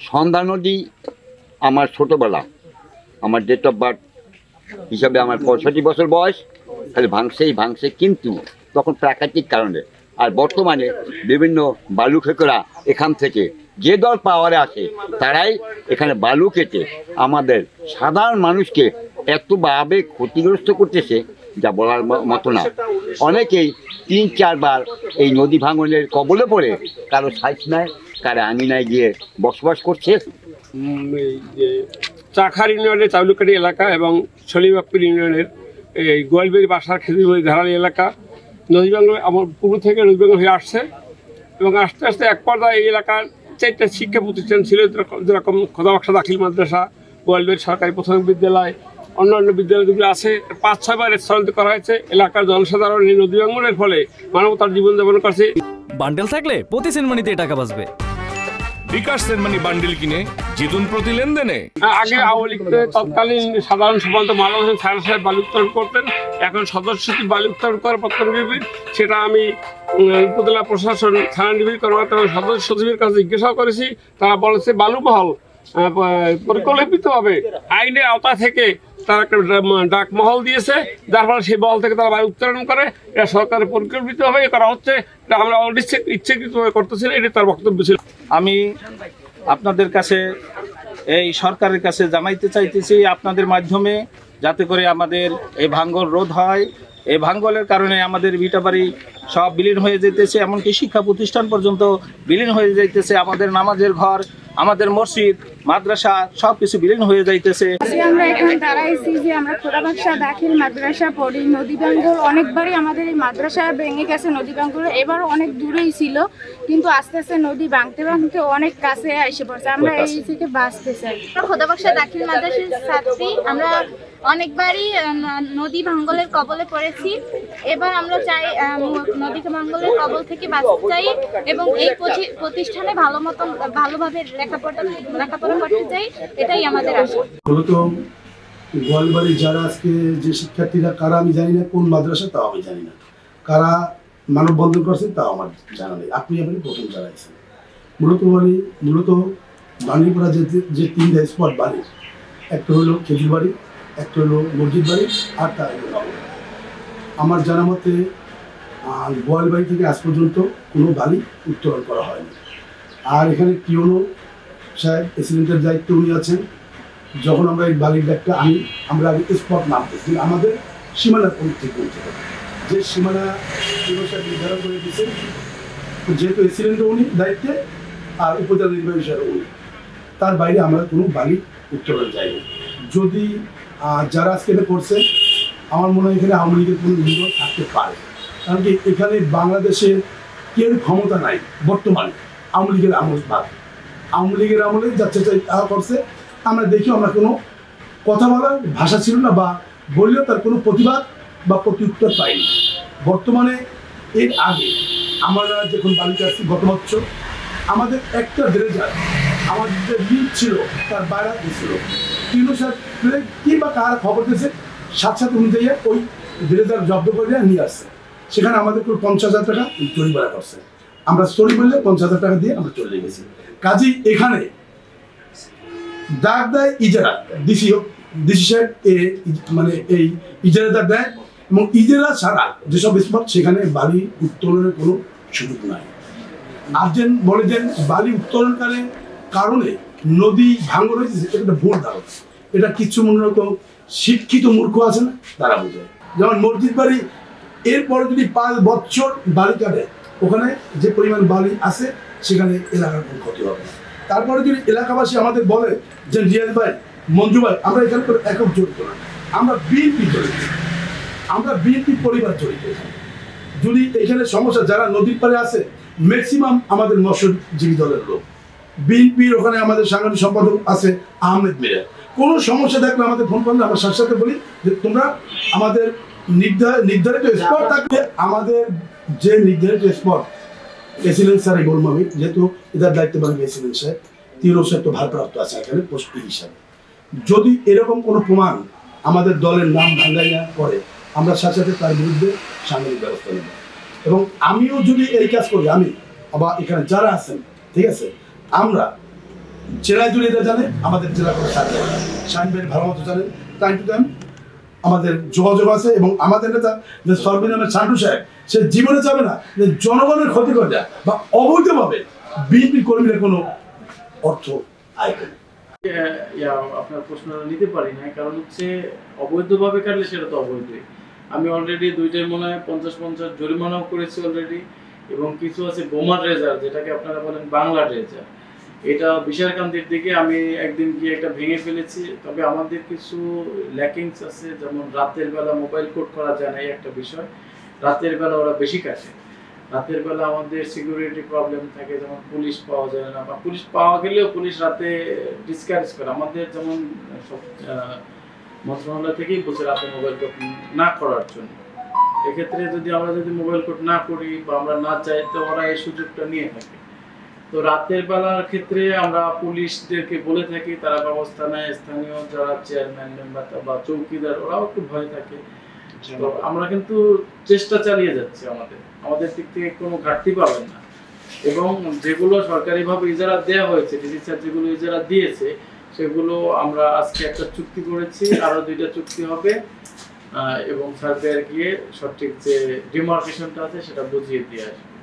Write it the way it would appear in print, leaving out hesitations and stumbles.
সন্ধ্যা নদী আমার ছোটোবেলা, আমার ডেট অফ বার্থ হিসাবে আমার 65 বছর বয়স, খালি ভাঙছে, কিন্তু তখন প্রাকৃতিক কারণে। আর বর্তমানে বিভিন্ন বালু খেকরা এখান থেকে যে দল পাওয়ারে আসে তারাই এখানে বালু কেটে আমাদের সাধারণ মানুষকে এতভাবে ক্ষতিগ্রস্ত করতেছে যা বলার মতো না। অনেকেই 3-4 বার এই নদী ভাঙনের কবলে পড়ে কারো সাইজ নাই, কারো আঙিনায় গিয়ে বসবাস করছে। চাখার ইউনিয়নের চাউলুকাটি এলাকা এবং সলিবাপুর ইউনিয়নের এই গোয়ালবেড়ি বাসার খেজুরবাড়ি ধারালি এলাকা নদী ভাঙন আমার পূর্ব থেকে নদী ভাঙন হয়ে আসছে এবং আস্তে আস্তে এক পর্যায়ে এই এলাকার 4টা শিক্ষা প্রতিষ্ঠান ছিল, যেরকম খোদাবাক্সা দাখিল মাদ্রাসা, গোয়ালবেড়ি সরকারি প্রাথমিক বিদ্যালয়, অন্যান্য বিদ্যালয়গুলো আছে। 5-6 বার স্থলান্তর করা হয়েছে। এলাকার জনসাধারণ এই নদী ভাঙনের ফলে মানবতার জীবনযাপন করছে। বান্ডেল থাকলে প্রতি সেনমানিতে টাকা বাঁচবে। বিকাশ সেনমানি বান্ডেল কিনে জিতুন প্রতি লেনদেনে। আগে আওয়ামী লীগের তৎকালীন সাধারণ সম্পাদক মালা হোসেন ছায়া সাহেব বালু উত্তোলন করতেন, এখন সদস্য সচিব বালু উত্তোলন করে প্রত্যন্ত বিপিন। সেটা আমি উপজেলা প্রশাসন, থানা নির্বাহী কর্মকর্তা এবং সদস্য সচিবের কাছে জিজ্ঞাসাও করেছি। তারা বলেছে বালুমহল পরিকল্পিতভাবে আইনের আওতা থেকে তারা একটা ডাক মহল দিয়েছে, যার ফলে সেই মহল থেকে তারা বায়ু উত্তোলন করে। এটা সরকারের পরিকল্পিতভাবে করা হচ্ছে, এটা আমরা ইচ্ছাকৃতভাবে করতেছি না, এটি তার বক্তব্য ছিল। আমি আপনাদের কাছে এই সরকারের কাছে জানাইতে চাইতেছি আপনাদের মাধ্যমে, যাতে করে আমাদের এই ভাঙ্গন রোধ হয়। এই ভাঙ্গলের কারণে আমাদের ভিটাবাড়ি সব বিলীন হয়ে যেতেছে, এমনকি শিক্ষা প্রতিষ্ঠান পর্যন্ত বিলীন হয়ে যাইতেছে। আমাদের নামাজের ঘর, আমাদের মসজিদ, মাদ্রাসা সব কিছু বিলীন হয়ে যাইতেছে। আমরা এখন দাঁড়াইছি যে আমরা খোদাবাক্সা দাখিল মাদ্রাসা পড়ি। নদী ভাঙ্গল অনেকবারই আমাদের এই মাদ্রাসা ভেঙে গেছে। নদী ভাঙ্গল এবার অনেক দূরেই ছিল, কিন্তু আস্তে আস্তে নদী ভাঙতে অনেক কাছে এসে পড়ছে। আমরা এই থেকে বাঁচতে চাই। খোদাবাক্সা দাখিল মাদ্রাসার ছাত্রী, আমরা অনেকবারই নদী ভাঙ্গলের কবলে পড়েছি। এবার আমরা চাই নদী ভাঙ্গলের কবল থেকে বাঁচতে চাই এবং এই প্রতিষ্ঠানে ভালোভাবে লেখাপড়া করতে চাই, এটাই আমাদের আশা। মূলত গোয়ালবাড়ি যারা আজকে যে শিক্ষার্থীরা, কারা আমি জানি না, কোন মাদ্রাসা তাও আমি জানি না, কারা মানববন্ধন করছেন তাও আমার জানা নেই। আপনি প্রথম জানাইছেন। মূলত বাণীপুরা যে 3টা স্পট বাড়ি, একটা হলো খেজুর বাড়ি, একটা হলো মসজিদ বাড়ি, আর তার আমার জানা মতে গোয়ালবাড়ি থেকে আজ পর্যন্ত কোনো বাড়ি উত্তোলন করা হয়নি। আর এখানে পিওনো সাহেব প্রেসিডেন্টের দায়িত্ব উনি আছেন। যখন আমরা এই বালির ব্যাগটা আনি, আমরা আগে স্পট নামতেছি আমাদের সীমানার থেকে যে সীমানা পিওনো সাহেব নির্ধারণ করে দিয়েছেন, যেহেতু প্রেসিডেন্টও উনি দায়িত্বে আর উপজেলা নির্বাহী সাহেব উনি, তার বাইরে আমরা কোনো বালি উত্তোলন যাইনি। যদি যারা আজকে এটা করছে, আমার মনে হয় এখানে আওয়ামী লীগের কোনো নির্ভর থাকতে পারে, কারণ কি এখানে বাংলাদেশে কেউ ক্ষমতা নাই বর্তমানে। আওয়ামী লীগের আমলে যাচ্ছে করছে, আমরা দেখি আমরা কোনো কথা বলার ভাষা ছিল না, বা বললেও তার কোনো প্রতিবাদ বা প্রত্যুত্তর পাইনি। বর্তমানে এর আগে আমরা যখন বালিকা আসছি গত বছর, আমাদের একটা ড্রেজার আমাদের যে লিড ছিল তার বাইরে দিয়েছিল। কি বা কারা খবর দিয়েছে, সাথে অনুযায়ী ওই ড্রেজার জব্দ করে নিয়ে আসছে। সেখানে আমাদের কোনো 50,000 টাকা জরিমানা করছে। আমরা সরি বললে 50,000 টাকা দিয়ে আমরা চলে গেছি। কাজী এখানে দাগ দেয় ইজারা, ডিসি সাহেব মানে এই ইজারাদার দেয়, এবং ইজারা ছাড়া যেসব স্পট সেখানে বালি উত্তোলনের কোনো সুযোগ নাই। আর যেন বলে যে বালি উত্তোলনকারীর কারণে নদী ভাঙন হয়েছে, এটা একটা ভুল ধারণা। এটা কিছু মূলত শিক্ষিত মূর্খ আছে না, তারা বোঝায়। যেমন মসজিদ বাড়ি, এরপরে যদি 5 বছর বালি কাটে, ওখানে যে পরিমাণ বালি আছে সেখানে এলাকার কোনো ক্ষতি হবে না। তারপরে যদি এলাকাবাসী আমাদের বলে যে রিয়াজ ভাই, মঞ্জু ভাই, আমরা এখানে করে একক জড়িত না, আমরা বিএনপি জড়িত, আমরা বিএনপি পরিবার জড়িত। যদি এখানে সমস্যা, যারা নদীর পাড়ে আছে ম্যাক্সিমাম আমাদের মৎস্যজীবী দলের লোক। বিএনপির ওখানে আমাদের সাংগঠনিক সম্পাদক আছে আহমেদ মিরা। কোনো সমস্যা থাকলে আমাদের ফোন করলে আমরা সাথে সাথে বলি যে তোমরা আমাদের নির্ধারিত স্পট থাকবে। আমাদের যে নির্ধারিত স্পট প্রেসিডেন্ট স্যার বলবো আমি, যেহেতু এটার দায়িত্ব পালন প্রেসিডেন্ট সাহেব, 3 সাহেব তো ভারপ্রাপ্ত আছে এখানে পোস্ট হিসাবে। যদি এরকম কোনো প্রমাণ আমাদের দলের নাম ভাঙাইয়া করে, আমরা সাথে সাথে তার বিরুদ্ধে সাংগঠনিক ব্যবস্থা নেব। এবং আমিও যদি এই কাজ করি, আমি আবার এখানে যারা আছেন, ঠিক আছে, আমরা জেলায় জুড়ে এটা জানে, আমাদের জেলা করে শাহিন ভাই ভালো মতো জানেন, টাইম টু টাইম আমাদের যোগাযোগ আছে। এবং আমাদের নেতা যে সরবি নামের চান্টু সাহেব, সে জীবনে যাবে না যে জনগণের ক্ষতি করে যায় বা অবৈধভাবে বিএনপি কর্মীরা কোনো অর্থ আয় করে। আপনার প্রশ্ন নিতে পারি না, কারণ হচ্ছে অবৈধভাবে কাটলে সেটা তো অবৈধই। আমি অলরেডি দুইটাই মনে হয় 50-50 জরিমানাও করেছি অলরেডি, এবং কিছু আছে বোমা ট্রেজার, যেটাকে আপনারা বলেন বাংলা ট্রেজার। এটা বিশারকান্দির দিকে আমি একদিন গিয়ে একটা ভেঙে ফেলেছি। তবে আমাদের কিছু ল্যাকিংস আছে, যেমন রাতের বেলা মোবাইল কোড করা যায় না, এই একটা বিষয়। রাতের বেলা ওরা বেশি কাটে। রাতের বেলা আমাদের সিকিউরিটি প্রবলেম থাকে, যেমন পুলিশ পাওয়া যায় না, বা পুলিশ পাওয়া গেলেও পুলিশ রাতে ডিসকারেজ করে। আমাদের যেমন সব মন্ত্রণালয় থেকেই বলছে রাতে মোবাইল কোড না করার জন্য। এক্ষেত্রে যদি আমরা মোবাইল কোড না করি বা আমরা না চাই, তো ওরা এই সুযোগটা নিয়ে থাকে। তো রাতের বেলার ক্ষেত্রে আমরা পুলিশদেরকে বলে থাকি, তারা ব্যবস্থা নেয়। স্থানীয় যারা চেয়ারম্যান মেম্বার বা চৌকিদার, ওরাও একটু ভয় থাকে। তো আমরা কিন্তু চেষ্টা চালিয়ে যাচ্ছি, আমাদের দিক থেকে কোনো ঘাটতি পাবেন না। এবং যেগুলো সরকারিভাবে ইজারা দেওয়া হয়েছে, ডিসি স্যার যেগুলো ইজারা দিয়েছে, সেগুলো আমরা আজকে একটা চুক্তি করেছি, আরো 2টা চুক্তি হবে, এবং সার্ভেয়ার গিয়ে সঠিক যে ডিমার্কেশনটা আছে সেটা বুঝিয়ে দিয়ে আসবে।